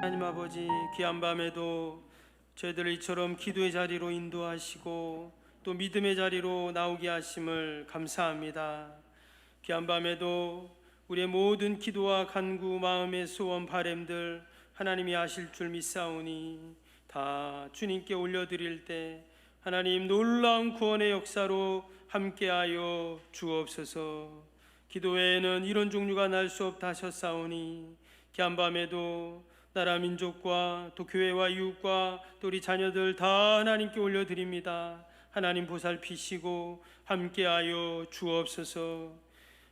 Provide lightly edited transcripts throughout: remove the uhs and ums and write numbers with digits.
하나님 아버지, 귀한 밤에도 저희들을 이처럼 기도의 자리로 인도하시고 또 믿음의 자리로 나오게 하심을 감사합니다. 귀한 밤에도 우리의 모든 기도와 간구, 마음의 소원, 바램들 하나님이 아실 줄 믿사오니 다 주님께 올려드릴 때 하나님 놀라운 구원의 역사로 함께하여 주옵소서. 기도 외에는 이런 종류가 날 수 없다 하셨사오니 귀한 밤에도 나라 민족과 또 교회와 이웃과 또 우리 자녀들 다 하나님께 올려드립니다. 하나님 보살피시고 함께하여 주옵소서.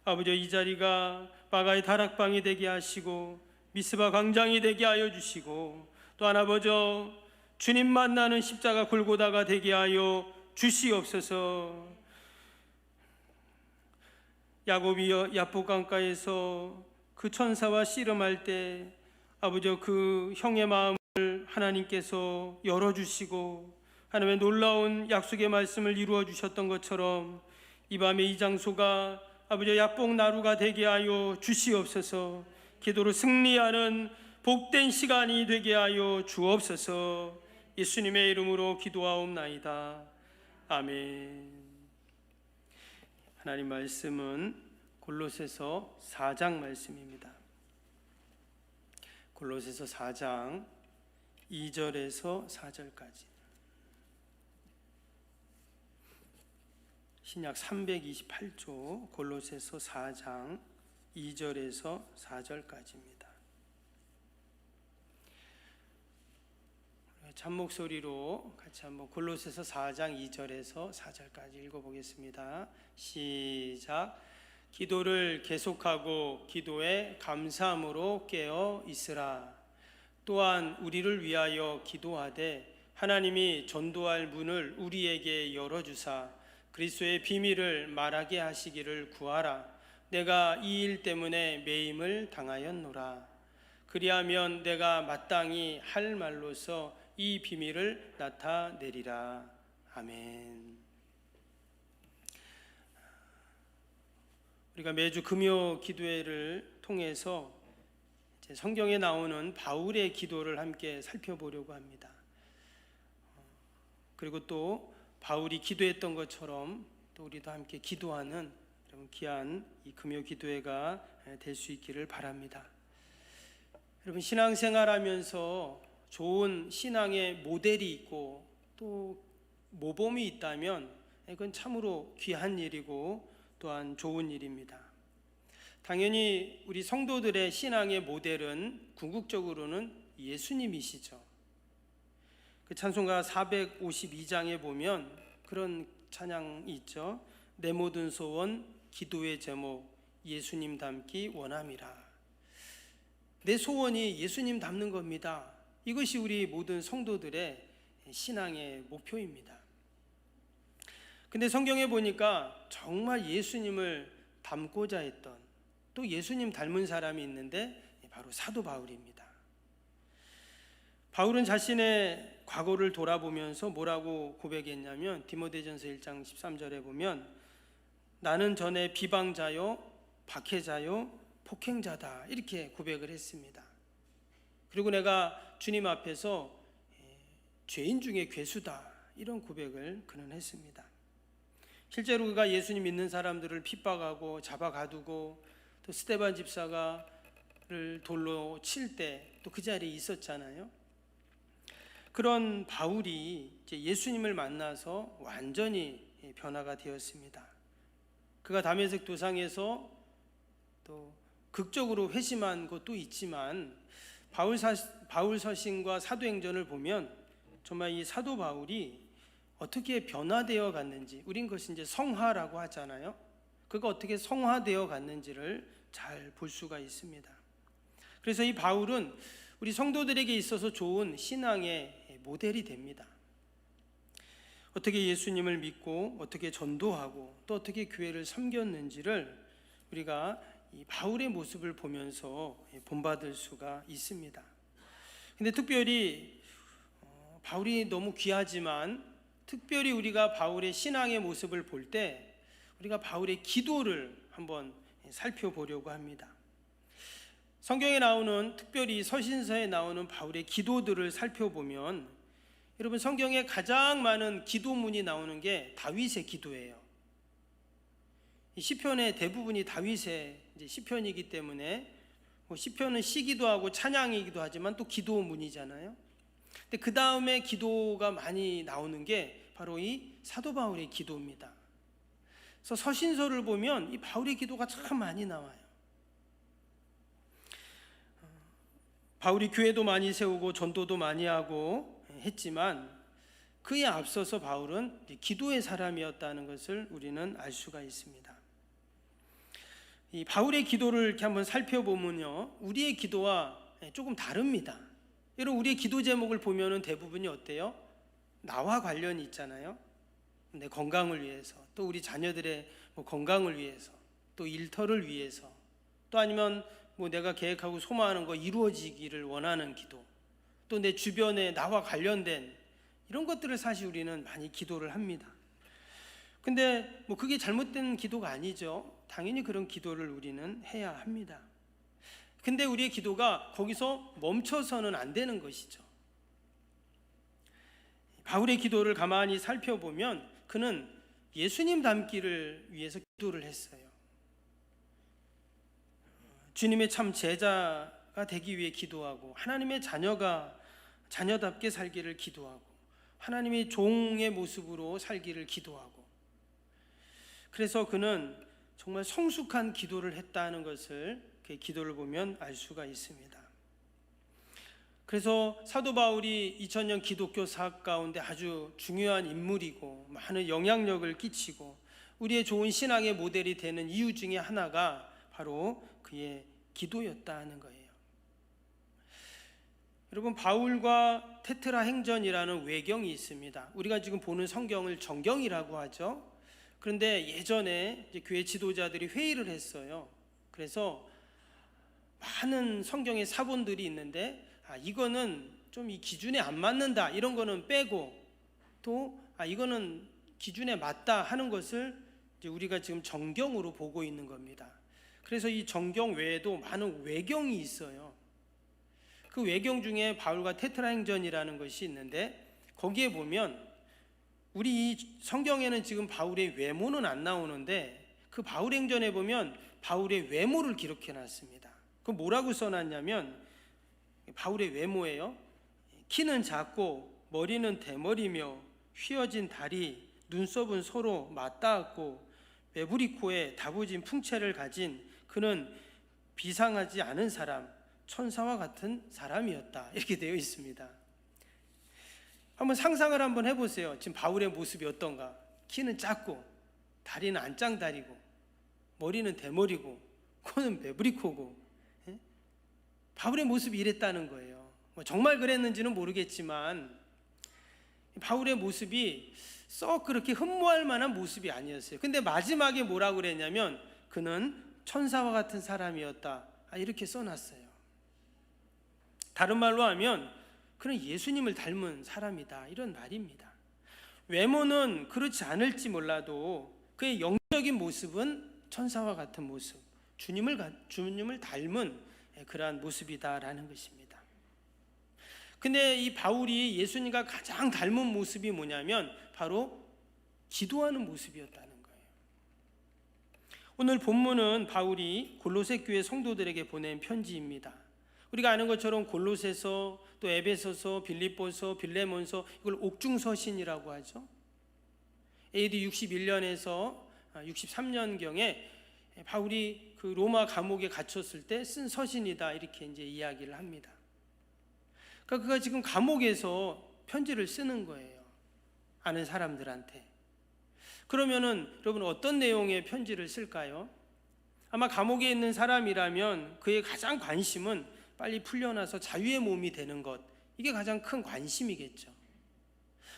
아버지, 이 자리가 바가의 다락방이 되게 하시고 미스바 광장이 되게 하여 주시고 또한 아버지 주님 만나는 십자가 골고다가 되게 하여 주시옵소서. 야곱이 야복강가에서 그 천사와 씨름할 때 아버지 그 형의 마음을 하나님께서 열어주시고 하나님의 놀라운 약속의 말씀을 이루어 주셨던 것처럼 이 밤에 이 장소가 아버지 약복 나루가 되게 하여 주시옵소서. 기도로 승리하는 복된 시간이 되게 하여 주옵소서. 예수님의 이름으로 기도하옵나이다. 아멘. 하나님 말씀은 골로새서 4장 말씀입니다. 골로새서 4장 2절에서 4절까지. 신약 328조 골로새서 4장 2절에서 4절까지입니다. 참목소리로 같이 한번 골로새서 4장 2절에서 4절까지 읽어보겠습니다. 시작. 기도를 계속하고 기도에 감사함으로 깨어 있으라. 또한 우리를 위하여 기도하되 하나님이 전도할 문을 우리에게 열어주사 그리스도의 비밀을 말하게 하시기를 구하라. 내가 이 일 때문에 매임을 당하였노라. 그리하면 내가 마땅히 할 말로서 이 비밀을 나타내리라. 아멘. 우리가 매주 금요 기도회를 통해서 성경에 나오는 바울의 기도를 함께 살펴보려고 합니다. 그리고 또 바울이 기도했던 것처럼 또 우리도 함께 기도하는 여러분 귀한 이 금요 기도회가 될 수 있기를 바랍니다. 여러분, 신앙생활하면서 좋은 신앙의 모델이 있고 또 모범이 있다면 이건 참으로 귀한 일이고 또한 좋은 일입니다. 당연히 우리 성도들의 신앙의 모델은 궁극적으로는 예수님이시죠. 그 찬송가 452장에 보면 그런 찬양이 있죠. 내 모든 소원 기도의 제목 예수님 닮기 원함이라. 내 소원이 예수님 닮는 겁니다. 이것이 우리 모든 성도들의 신앙의 목표입니다. 근데 성경에 보니까 정말 예수님을 닮고자 했던 또 예수님 닮은 사람이 있는데 바로 사도 바울입니다. 바울은 자신의 과거를 돌아보면서 뭐라고 고백했냐면 디모데전서 1장 13절에 보면 나는 전에 비방자요 박해자요 폭행자다 이렇게 고백을 했습니다. 그리고 내가 주님 앞에서 죄인 중에 괴수다 이런 고백을 그는 했습니다. 실제로 그가 예수님 믿는 사람들을 핍박하고 잡아가두고 또 스데반 집사가를 돌로 칠 때 또 그 자리에 있었잖아요. 그런 바울이 이제 예수님을 만나서 완전히 변화가 되었습니다. 그가 다메섹 도상에서 또 극적으로 회심한 것도 있지만 바울 서신과 사도행전을 보면 정말 이 사도 바울이 어떻게 변화되어 갔는지, 우린 그것이 이제 성화라고 하잖아요. 그가 어떻게 성화되어 갔는지를 잘 볼 수가 있습니다. 그래서 이 바울은 우리 성도들에게 있어서 좋은 신앙의 모델이 됩니다. 어떻게 예수님을 믿고 어떻게 전도하고 또 어떻게 교회를 섬겼는지를 우리가 이 바울의 모습을 보면서 본받을 수가 있습니다. 근데 특별히 바울이 너무 귀하지만 특별히 우리가 바울의 신앙의 모습을 볼 때 우리가 바울의 기도를 한번 살펴보려고 합니다. 성경에 나오는, 특별히 서신서에 나오는 바울의 기도들을 살펴보면 여러분, 성경에 가장 많은 기도문이 나오는 게 다윗의 기도예요. 이 시편의 대부분이 다윗의 이제 시편이기 때문에 시편은 시기도 하고 찬양이기도 하지만 또 기도문이잖아요. 근데 그 다음에 기도가 많이 나오는 게 바로 이 사도 바울의 기도입니다. 그래서 서신서를 보면 이 바울의 기도가 참 많이 나와요. 바울이 교회도 많이 세우고 전도도 많이 하고 했지만 그에 앞서서 바울은 기도의 사람이었다는 것을 우리는 알 수가 있습니다. 이 바울의 기도를 이렇게 한번 살펴보면요, 우리의 기도와 조금 다릅니다. 여러분, 우리의 기도 제목을 보면은 대부분이 어때요? 나와 관련이 있잖아요. 내 건강을 위해서, 또 우리 자녀들의 건강을 위해서, 또 일터를 위해서, 또 아니면 내가 계획하고 소망하는 거 이루어지기를 원하는 기도, 또 내 주변에 나와 관련된 이런 것들을 사실 우리는 많이 기도를 합니다. 근데 그게 잘못된 기도가 아니죠. 당연히 그런 기도를 우리는 해야 합니다. 근데 우리의 기도가 거기서 멈춰서는 안 되는 것이죠. 바울의 기도를 가만히 살펴보면 그는 예수님 닮기를 위해서 기도를 했어요. 주님의 참 제자가 되기 위해 기도하고, 하나님의 자녀답게 살기를 기도하고, 하나님의 종의 모습으로 살기를 기도하고, 그래서 그는 정말 성숙한 기도를 했다는 것을 그 기도를 보면 알 수가 있습니다. 그래서 사도 바울이 2000년 기독교 사학 가운데 아주 중요한 인물이고 많은 영향력을 끼치고 우리의 좋은 신앙의 모델이 되는 이유 중에 하나가 바로 그의 기도였다는 거예요. 여러분, 바울과 테트라 행전이라는 외경이 있습니다. 우리가 지금 보는 성경을 정경이라고 하죠. 그런데 예전에 이제 교회 지도자들이 회의를 했어요. 그래서 많은 성경의 사본들이 있는데 이거는 좀 이 기준에 안 맞는다, 이런 거는 빼고, 또 이거는 기준에 맞다 하는 것을 이제 우리가 지금 정경으로 보고 있는 겁니다. 그래서 이 정경 외에도 많은 외경이 있어요. 그 외경 중에 바울과 테트라 행전이라는 것이 있는데 거기에 보면 우리 이 성경에는 지금 바울의 외모는 안 나오는데 그 바울 행전에 보면 바울의 외모를 기록해 놨습니다. 그 뭐라고 써놨냐면 바울의 외모예요. 키는 작고 머리는 대머리며 휘어진 다리, 눈썹은 서로 맞닿았고 매부리 코에 다부진 풍채를 가진 그는 비상하지 않은 사람, 천사와 같은 사람이었다, 이렇게 되어 있습니다. 한번 상상을 한번 해보세요. 지금 바울의 모습이 어떤가? 키는 작고 다리는 안짱다리고 머리는 대머리고 코는 매부리 코고, 바울의 모습이 이랬다는 거예요. 정말 그랬는지는 모르겠지만 바울의 모습이 썩 그렇게 흠모할 만한 모습이 아니었어요. 근데 마지막에 뭐라고 그랬냐면 그는 천사와 같은 사람이었다, 이렇게 써놨어요. 다른 말로 하면 그는 예수님을 닮은 사람이다, 이런 말입니다. 외모는 그렇지 않을지 몰라도 그의 영적인 모습은 천사와 같은 모습, 주님을 닮은 그러한 모습이다라는 것입니다. 근데 이 바울이 예수님과 가장 닮은 모습이 뭐냐면 바로 기도하는 모습이었다는 거예요. 오늘 본문은 바울이 골로새 교회 성도들에게 보낸 편지입니다. 우리가 아는 것처럼 골로새서, 또 에베소서, 빌립보서, 빌레몬서, 이걸 옥중서신이라고 하죠. AD 61년에서 63년경에 바울이 그 로마 감옥에 갇혔을 때 쓴 서신이다, 이렇게 이제 이야기를 합니다. 그러니까 그가 지금 감옥에서 편지를 쓰는 거예요. 아는 사람들한테. 그러면은 여러분 어떤 내용의 편지를 쓸까요? 아마 감옥에 있는 사람이라면 그의 가장 관심은 빨리 풀려나서 자유의 몸이 되는 것, 이게 가장 큰 관심이겠죠.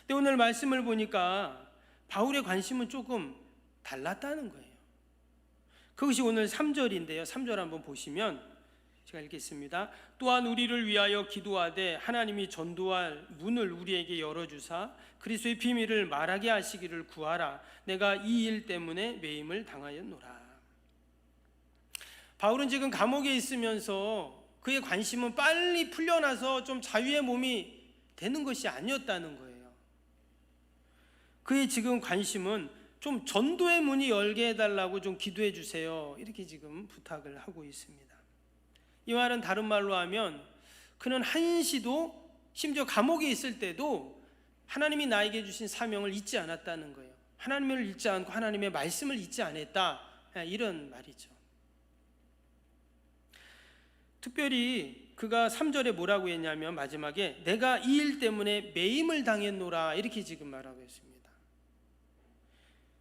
근데 오늘 말씀을 보니까 바울의 관심은 조금 달랐다는 거예요. 그것이 오늘 3절인데요. 3절 한번 보시면 제가 읽겠습니다. 또한 우리를 위하여 기도하되 하나님이 전도할 문을 우리에게 열어주사 그리스도의 비밀을 말하게 하시기를 구하라. 내가 이 일 때문에 매임을 당하였노라. 바울은 지금 감옥에 있으면서 그의 관심은 빨리 풀려나서 좀 자유의 몸이 되는 것이 아니었다는 거예요. 그의 지금 관심은 좀 전도의 문이 열게 해달라고 좀 기도해 주세요, 이렇게 지금 부탁을 하고 있습니다. 이 말은 다른 말로 하면 그는 한시도, 심지어 감옥에 있을 때도 하나님이 나에게 주신 사명을 잊지 않았다는 거예요. 하나님을 잊지 않고 하나님의 말씀을 잊지 않았다, 이런 말이죠. 특별히 그가 3절에 뭐라고 했냐면 마지막에 내가 이 일 때문에 매임을 당했노라, 이렇게 지금 말하고 있습니다.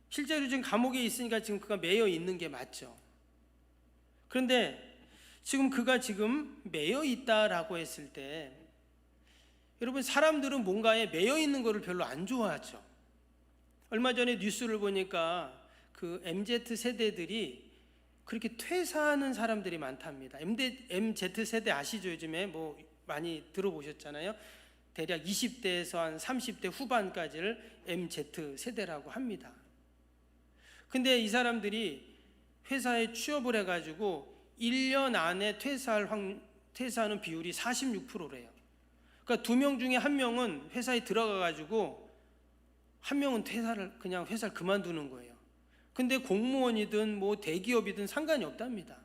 실제로 지금 감옥에 있으니까 지금 그가 매여 있는 게 맞죠. 그런데 지금 그가 지금 매여 있다라고 했을 때, 여러분, 사람들은 뭔가에 매여 있는 것을 별로 안 좋아하죠. 얼마 전에 뉴스를 보니까 그 MZ 세대들이 그렇게 퇴사하는 사람들이 많답니다. MZ 세대 아시죠? 요즘에 뭐 많이 들어보셨잖아요. 대략 20대에서 한 30대 후반까지를 MZ 세대라고 합니다. 근데 이 사람들이 회사에 취업을 해가지고 1년 안에 퇴사하는 비율이 46%래요. 그러니까 2명 중에 1명은 회사에 들어가가지고 1명은 그냥 회사를 그만두는 거예요. 근데 공무원이든 뭐 대기업이든 상관이 없답니다.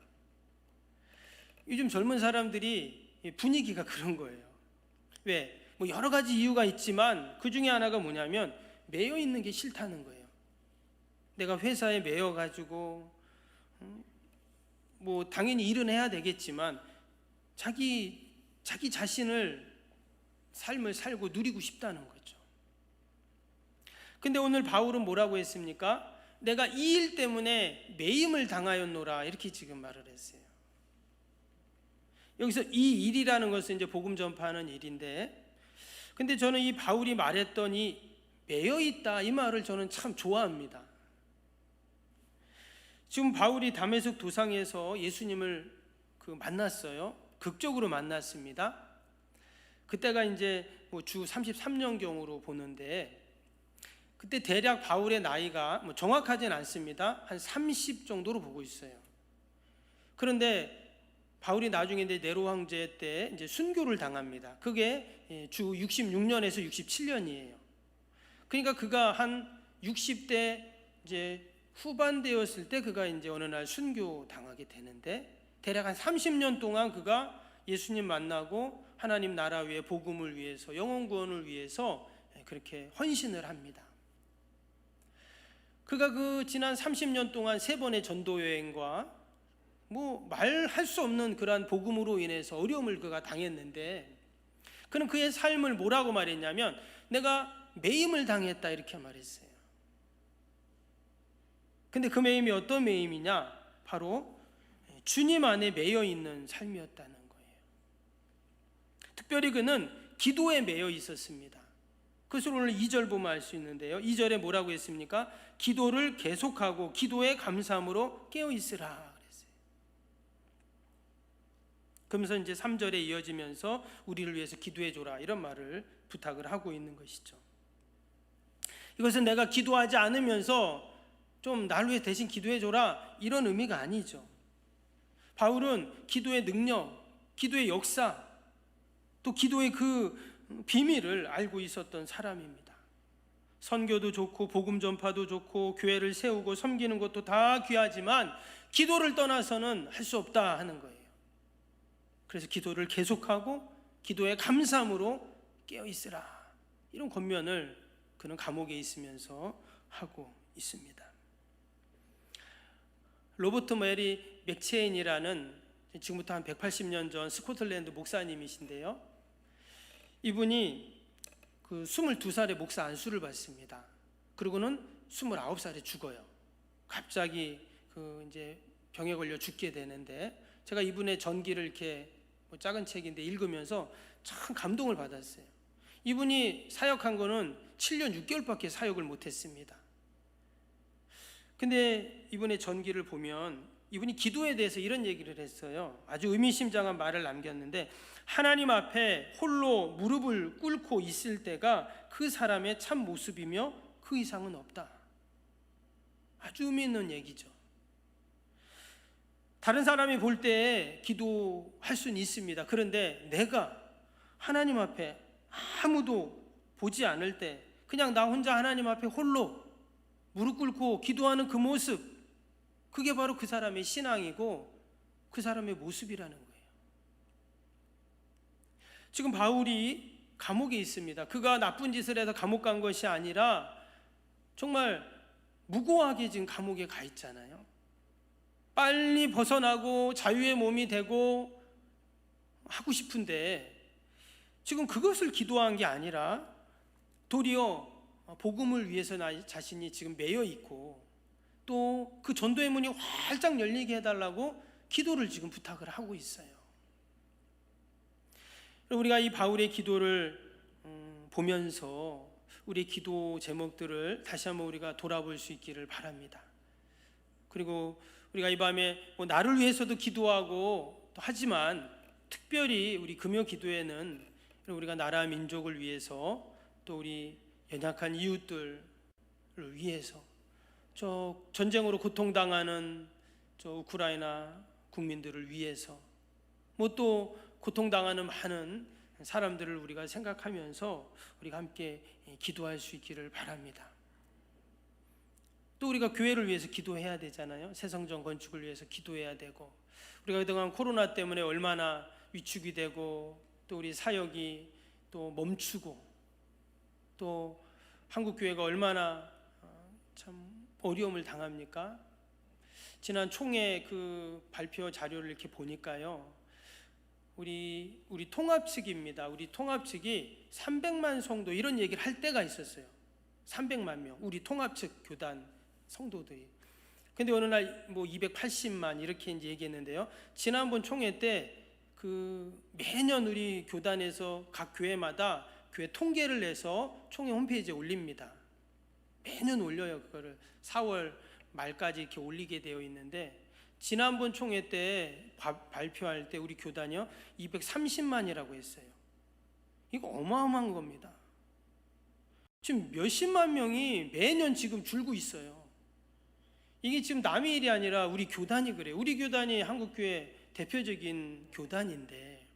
요즘 젊은 사람들이 분위기가 그런 거예요. 왜? 뭐 여러 가지 이유가 있지만 그 중에 하나가 뭐냐면 매여 있는 게 싫다는 거예요. 내가 회사에 매여가지고 뭐 당연히 일은 해야 되겠지만 자기 자신을 삶을 살고 누리고 싶다는 거죠. 근데 오늘 바울은 뭐라고 했습니까? 내가 이 일 때문에 매임을 당하였노라, 이렇게 지금 말을 했어요. 여기서 이 일이라는 것은 이제 복음 전파하는 일인데, 근데 저는 이 바울이 말했던 이 매여 있다, 이 말을 저는 참 좋아합니다. 지금 바울이 다메섹 도상에서 예수님을 만났어요. 극적으로 만났습니다. 그때가 이제 주 33년경으로 보는데, 그때 대략 바울의 나이가 정확하진 않습니다. 한 30 정도로 보고 있어요. 그런데 바울이 나중에 이제 네로 황제 때 이제 순교를 당합니다. 그게 주 66년에서 67년이에요. 그러니까 그가 한 60대 이제 후반 되었을 때 그가 이제 어느 날 순교 당하게 되는데, 대략 한 30년 동안 그가 예수님 만나고 하나님 나라 위에 복음을 위해서, 영혼 구원을 위해서 그렇게 헌신을 합니다. 그가 그 지난 30년 동안 3번의 전도 여행과 뭐 말할 수 없는 그러한 복음으로 인해서 어려움을 그가 당했는데, 그는 그의 삶을 뭐라고 말했냐면 내가 매임을 당했다, 이렇게 말했어요. 근데 그 매임이 어떤 매임이냐? 바로 주님 안에 매여 있는 삶이었다는 거예요. 특별히 그는 기도에 매여 있었습니다. 그것을 오늘 2절 보면 알 수 있는데요. 2절에 뭐라고 했습니까? 기도를 계속하고 기도의 감사함으로 깨어 있으라 그랬어요. 그러면서 이제 3절에 이어지면서 우리를 위해서 기도해 줘라, 이런 말을 부탁을 하고 있는 것이죠. 이것은 내가 기도하지 않으면서 좀 나를 위해 대신 기도해 줘라, 이런 의미가 아니죠. 바울은 기도의 능력, 기도의 역사, 또 기도의 그 비밀을 알고 있었던 사람입니다. 선교도 좋고 복음 전파도 좋고 교회를 세우고 섬기는 것도 다 귀하지만 기도를 떠나서는 할 수 없다 하는 거예요. 그래서 기도를 계속하고 기도의 감사함으로 깨어 있으라, 이런 권면을 그는 감옥에 있으면서 하고 있습니다. 로버트 메리 맥체인이라는 지금부터 한 180년 전 스코틀랜드 목사님이신데요, 이분이 그 22살에 목사 안수를 받습니다. 그리고는 29살에 죽어요. 갑자기 이제 병에 걸려 죽게 되는데, 제가 이분의 전기를 이렇게 작은 책인데 읽으면서 참 감동을 받았어요. 이분이 사역한 거는 7년 6개월밖에 사역을 못했습니다. 근데 이분의 전기를 보면 이분이 기도에 대해서 이런 얘기를 했어요. 아주 의미심장한 말을 남겼는데, 하나님 앞에 홀로 무릎을 꿇고 있을 때가 그 사람의 참 모습이며 그 이상은 없다. 아주 의미 있는 얘기죠. 다른 사람이 볼 때 기도할 수는 있습니다. 그런데 내가 하나님 앞에 아무도 보지 않을 때 그냥 나 혼자 하나님 앞에 홀로 무릎 꿇고 기도하는 그 모습, 그게 바로 그 사람의 신앙이고 그 사람의 모습이라는 거예요. 지금 바울이 감옥에 있습니다. 그가 나쁜 짓을 해서 감옥 간 것이 아니라 정말 무고하게 지금 감옥에 가 있잖아요. 빨리 벗어나고 자유의 몸이 되고 하고 싶은데 지금 그것을 기도한 게 아니라 도리어 복음을 위해서 나 자신이 지금 매여 있고 또 그 전도의 문이 활짝 열리게 해달라고 기도를 지금 부탁을 하고 있어요. 우리가 이 바울의 기도를 보면서 우리 기도 제목들을 다시 한번 우리가 돌아볼 수 있기를 바랍니다. 그리고 우리가 이 밤에 나를 위해서도 기도하고 또 하지만 특별히 우리 금요 기도에는 우리가 나라 민족을 위해서 또 우리 연약한 이웃들을 위해서 저 전쟁으로 고통당하는 저 우크라이나 국민들을 위해서 또 고통당하는 많은 사람들을 우리가 생각하면서 우리가 함께 기도할 수 있기를 바랍니다. 또 우리가 교회를 위해서 기도해야 되잖아요. 새 성전 건축을 위해서 기도해야 되고 우리가 그동안 코로나 때문에 얼마나 위축이 되고 또 우리 사역이 또 멈추고 또 한국 교회가 얼마나 참 어려움을 당합니까? 지난 총회 그 발표 자료를 이렇게 보니까요, 우리 통합 측입니다. 우리 통합 측이 300만 성도 이런 얘기를 할 때가 있었어요. 300만 명 우리 통합 측 교단 성도들이. 근데 어느 날 280만 이렇게 이제 얘기했는데요. 지난번 총회 때 그 매년 우리 교단에서 각 교회마다 교회 통계를 내서 총회 홈페이지에 올립니다. 매년 올려요. 그거를 4월 말까지 이렇게 올리게 되어 있는데 지난번 총회 때 발표할 때 우리 교단이요 230만이라고 했어요. 이거 어마어마한 겁니다. 지금 몇십만 명이 매년 지금 줄고 있어요. 이게 지금 남의 일이 아니라 우리 교단이 그래요. 우리 교단이 한국교회 대표적인 교단인데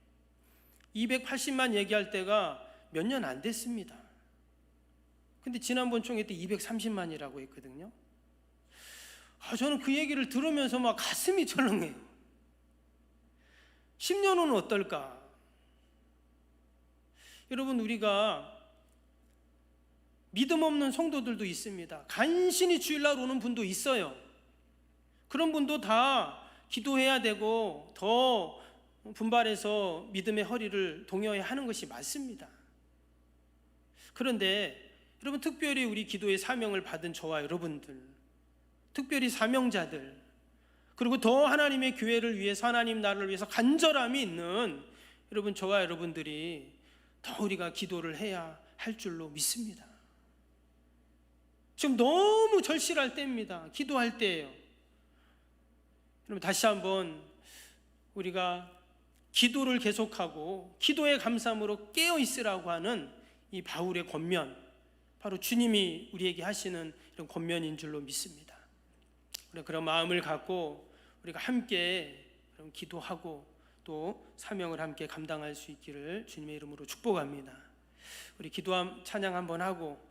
280만 얘기할 때가 몇 년 안 됐습니다. 근데 지난번 총회 때 230만이라고 했거든요. 저는 그 얘기를 들으면서 막 가슴이 철렁해요. 10년 후는 어떨까? 여러분, 우리가 믿음 없는 성도들도 있습니다. 간신히 주일날 오는 분도 있어요. 그런 분도 다 기도해야 되고 더 분발해서 믿음의 허리를 동여야 하는 것이 맞습니다. 그런데 여러분, 특별히 우리 기도의 사명을 받은 저와 여러분들, 특별히 사명자들, 그리고 더 하나님의 교회를 위해서, 하나님 나라를 위해서 간절함이 있는 여러분, 저와 여러분들이 더 우리가 기도를 해야 할 줄로 믿습니다. 지금 너무 절실할 때입니다. 기도할 때예요. 여러분, 다시 한번 우리가 기도를 계속하고 기도의 감사함으로 깨어 있으라고 하는 이 바울의 권면, 바로 주님이 우리에게 하시는 이런 권면인 줄로 믿습니다. 그런 마음을 갖고 우리가 함께 기도하고 또 사명을 함께 감당할 수 있기를 주님의 이름으로 축복합니다. 우리 기도 찬양 한번 하고